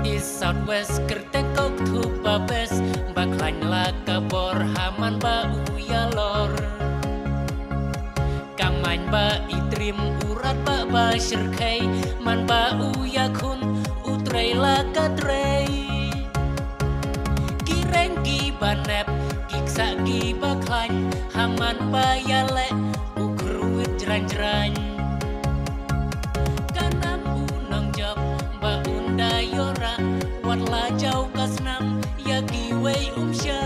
East Southwest kerteng kok tu babes baklain la kabor haman ba uyalor kamain ba itrim urat ba syirkai man ba uyakun utrei la katrei kireng gi banep kiksa gi baklain haman ba yale ukruit jran-jran Yora wat la jau kasnam ya giwei umsha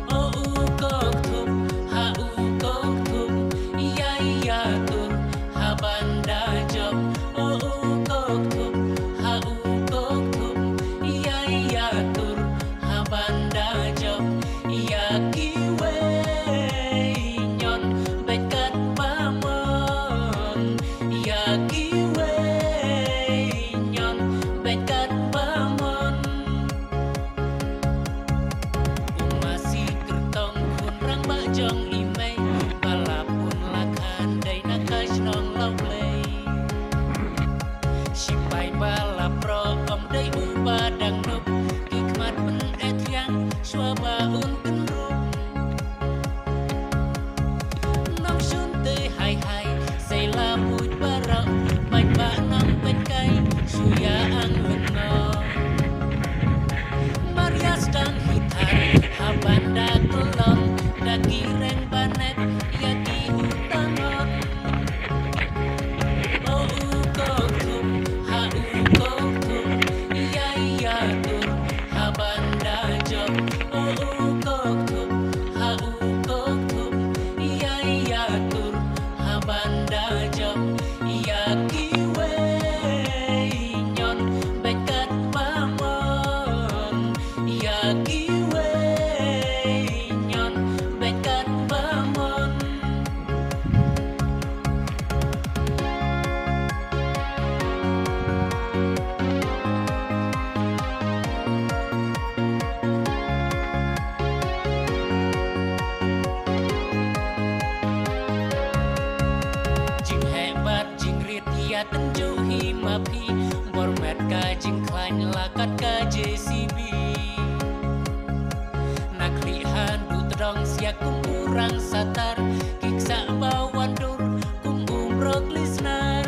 o u kok thup ha u kok thup ya tur ha banda job o u kok thup ha u kok thup ya tur ha banda job ya giwei nyon bekat pamon ya bekat pamon masih kertong kunrang bajong imei balapun lakan day nakash nong lauplay sipai balap pro om day ubadang nup kikmat pen etiang swaba un kenrup nong sunte hai say laput barang baik ba nong penkai suya ang luno Marias dan hitar habanda kelon dagireng banet yaki utangon o u kok thup ha u kok thup ya tur habanda job o u kok thup ha u kok thup ya tur habanda job yaki tenjuhi mapi bormet ka jingklain lakat ka JCB naklihan dutdong siak kumurang satar kiksa bawandur kumumrok lisnar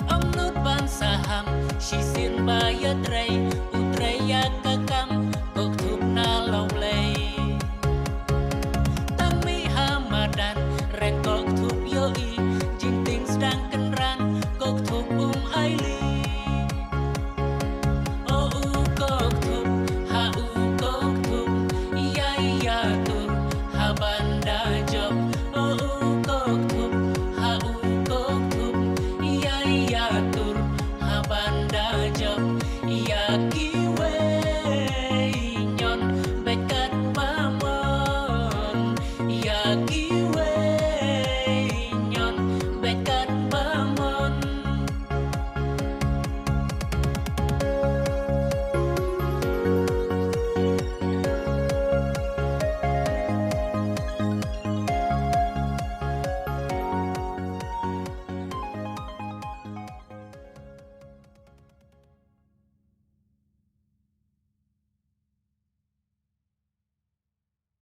omnut ban saham shisin bayat rei utraya